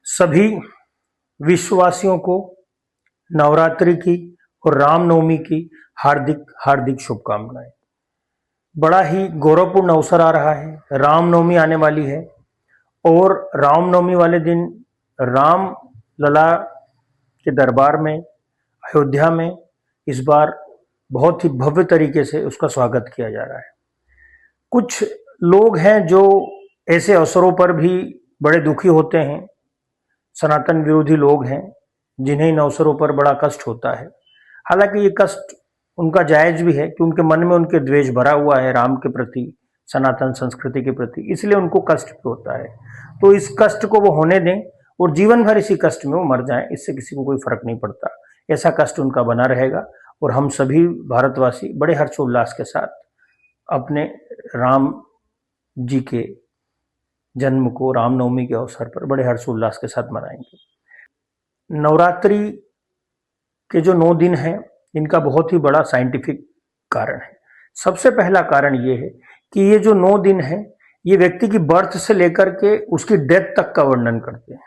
सभी विश्ववासियों को नवरात्रि की और रामनवमी की हार्दिक हार्दिक शुभकामनाएं। बड़ा ही गौरवपूर्ण अवसर आ रहा है, रामनवमी आने वाली है और रामनवमी वाले दिन राम लला के दरबार में अयोध्या में इस बार बहुत ही भव्य तरीके से उसका स्वागत किया जा रहा है। कुछ लोग हैं जो ऐसे अवसरों पर भी बड़े दुखी होते हैं, सनातन विरोधी लोग हैं जिन्हें इन अवसरों पर बड़ा कष्ट होता है। हालांकि ये कष्ट उनका जायज भी है कि उनके मन में उनके द्वेष भरा हुआ है राम के प्रति, सनातन संस्कृति के प्रति, इसलिए उनको कष्ट भी होता है। तो इस कष्ट को वो होने दें और जीवन भर इसी कष्ट में वो मर जाएं, इससे किसी को कोई फर्क नहीं पड़ता। ऐसा कष्ट उनका बना रहेगा और हम सभी भारतवासी बड़े हर्षोल्लास के साथ अपने राम जी के जन्म को रामनवमी के अवसर पर बड़े हर्षोल्लास के साथ मनाएंगे। नवरात्रि के जो 9 दिन हैं इनका बहुत ही बड़ा साइंटिफिक कारण है। सबसे पहला कारण ये है कि ये जो 9 दिन हैं ये व्यक्ति की बर्थ से लेकर के उसकी डेथ तक का वर्णन करते हैं।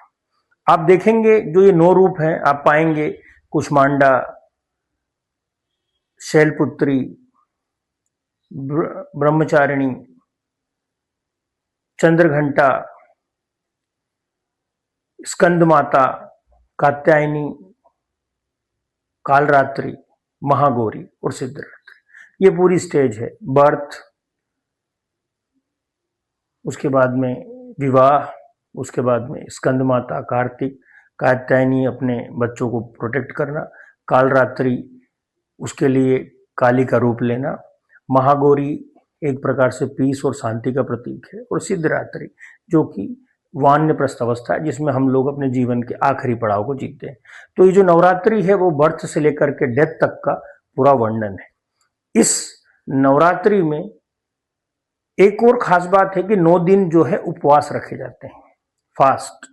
आप देखेंगे जो ये 9 रूप हैं आप पाएंगे कुष्मांडा, शैलपुत्री, ब्रह्मचारिणी, चंद्रघंटा, स्कंद माता, कात्यायनी, कालरात्रि, महागौरी और सिद्धरात्रि। ये पूरी स्टेज है। बर्थ, उसके बाद में विवाह, उसके बाद में स्कंद माता, कार्तिक, कात्यायनी अपने बच्चों को प्रोटेक्ट करना, कालरात्रि उसके लिए काली का रूप लेना, महागौरी एक प्रकार से पीस और शांति का प्रतीक है, और सिद्धरात्रि जो कि वानप्रस्थ अवस्था है जिसमें हम लोग अपने जीवन के आखिरी पड़ाव को जीते हैं। तो ये जो नवरात्रि है वो बर्थ से लेकर के डेथ तक का पूरा वर्णन है। इस नवरात्रि में एक और खास बात है कि 9 दिन जो है उपवास रखे जाते हैं, फास्ट।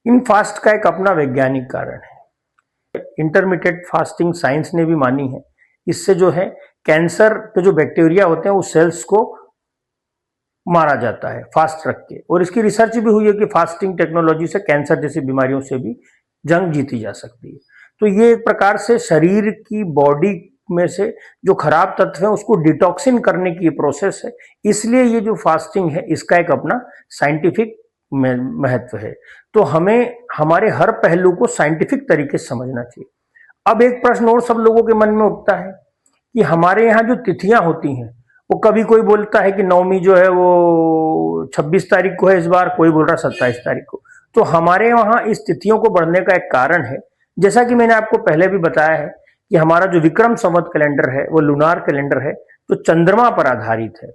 इन फास्ट का एक अपना वैज्ञानिक कारण है। इंटरमिटेंट फास्टिंग साइंस ने भी मानी है। इससे जो है कैंसर के जो बैक्टीरिया होते हैं उस सेल्स को मारा जाता है फास्ट रख के, और इसकी रिसर्च भी हुई है कि फास्टिंग टेक्नोलॉजी से कैंसर जैसी बीमारियों से भी जंग जीती जा सकती है। तो ये एक प्रकार से शरीर की बॉडी में से जो खराब तत्व है उसको डिटॉक्सिन करने की प्रोसेस है। इसलिए ये जो फास्टिंग है इसका एक अपना साइंटिफिक महत्व है। तो हमें हमारे हर पहलू को साइंटिफिक तरीके से समझना चाहिए। अब एक प्रश्न और सब लोगों के मन में उठता है कि हमारे यहाँ जो तिथियां होती हैं वो कभी कोई बोलता है कि नवमी जो है वो 26 तारीख को है इस बार, कोई बोल रहा 27 तारीख को। तो हमारे वहां इस तिथियों को बढ़ने का एक कारण है, जैसा कि मैंने आपको पहले भी बताया है कि हमारा जो विक्रम संवत कैलेंडर है वो लूनार कैलेंडर है जो चंद्रमा पर आधारित है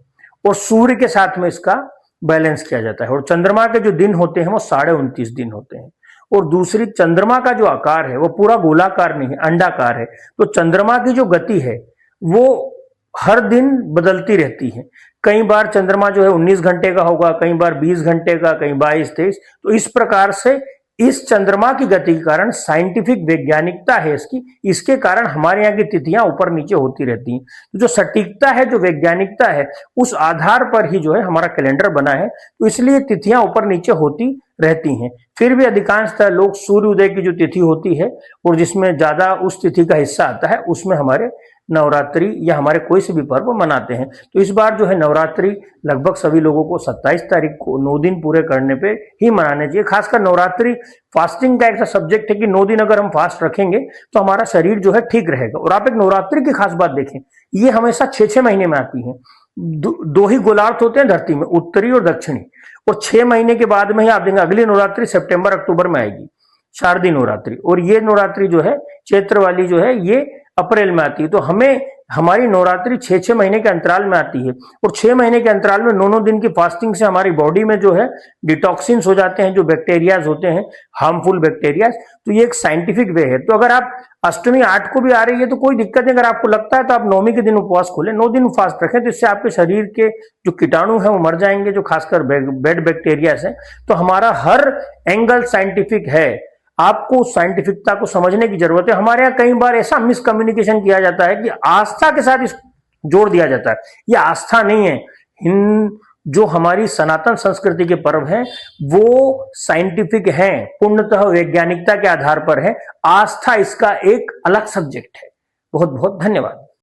और सूर्य के साथ में इसका बैलेंस किया जाता है। और चंद्रमा के जो दिन होते हैं वो 29.5 दिन होते हैं। और दूसरी, चंद्रमा का जो आकार है वो पूरा गोलाकार नहीं है, अंडाकार है। तो चंद्रमा की जो गति है वो हर दिन बदलती रहती है। कई बार चंद्रमा जो है 19 घंटे का होगा, कई बार 20 घंटे का, कई 22-23। तो इस प्रकार से इस चंद्रमा की गति के कारण साइंटिफिक वैज्ञानिकता है इसकी, इसके कारण हमारे यहाँ की तिथियां ऊपर नीचे होती रहती हैं। तो जो सटीकता है, जो वैज्ञानिकता है, उस आधार पर ही जो है हमारा कैलेंडर बना है। तो इसलिए तिथियां ऊपर नीचे होती रहती हैं। फिर भी अधिकांशतः लोग सूर्य उदय की जो तिथि होती है और जिसमें ज्यादा उस तिथि का हिस्सा आता है उसमें हमारे नवरात्रि या हमारे कोई से भी पर्व मनाते हैं। तो इस बार जो है नवरात्रि लगभग सभी लोगों को 27 तारीख को 9 दिन पूरे करने पे ही मनाने चाहिए। खासकर नवरात्रि फास्टिंग का एक सबजेक्ट है कि 9 दिन अगर हम फास्ट रखेंगे तो हमारा शरीर जो है ठीक रहेगा। और आप एक नवरात्रि की खास बात देखें, ये हमेशा 6-6 महीने में आती है। दो ही गोलार्थ होते हैं धरती में, उत्तरी और दक्षिणी, और 6 महीने के बाद में ही आप देखेंगे अगली नवरात्रि सितंबर अक्टूबर में आएगी, शारदीय नवरात्रि। और ये नवरात्रि जो है चैत्र वाली जो है ये अप्रैल में आती है। तो हमें हमारी नवरात्रि 6-6 महीने के अंतराल में आती है और 6 महीने के अंतराल में 9 दिन की फास्टिंग से हमारी बॉडी में जो है डिटॉक्सिन्स हो जाते हैं, जो बैक्टीरियाज होते हैं, हार्मफुल बैक्टीरियाज। तो ये एक साइंटिफिक वे है। तो अगर आप अष्टमी 8 को भी आ रही है तो कोई दिक्कत नहीं, अगर आपको लगता है तो आप 9वीं के दिन उपवास खोलें, 9 दिन फास्ट रखें, तो इससे आपके शरीर के जो कीटाणु हैं वो मर जाएंगे, जो खासकर बेड बैक्टीरियाज हैं। तो हमारा हर एंगल साइंटिफिक है। आपको साइंटिफिकता को समझने की जरूरत है। हमारे यहाँ कई बार ऐसा मिसकम्युनिकेशन किया जाता है कि आस्था के साथ इस जोड़ दिया जाता है। यह आस्था नहीं है। जो हमारी सनातन संस्कृति के पर्व हैं वो साइंटिफिक हैं, पूर्णतः वैज्ञानिकता के आधार पर है। आस्था इसका एक अलग सब्जेक्ट है। बहुत बहुत धन्यवाद।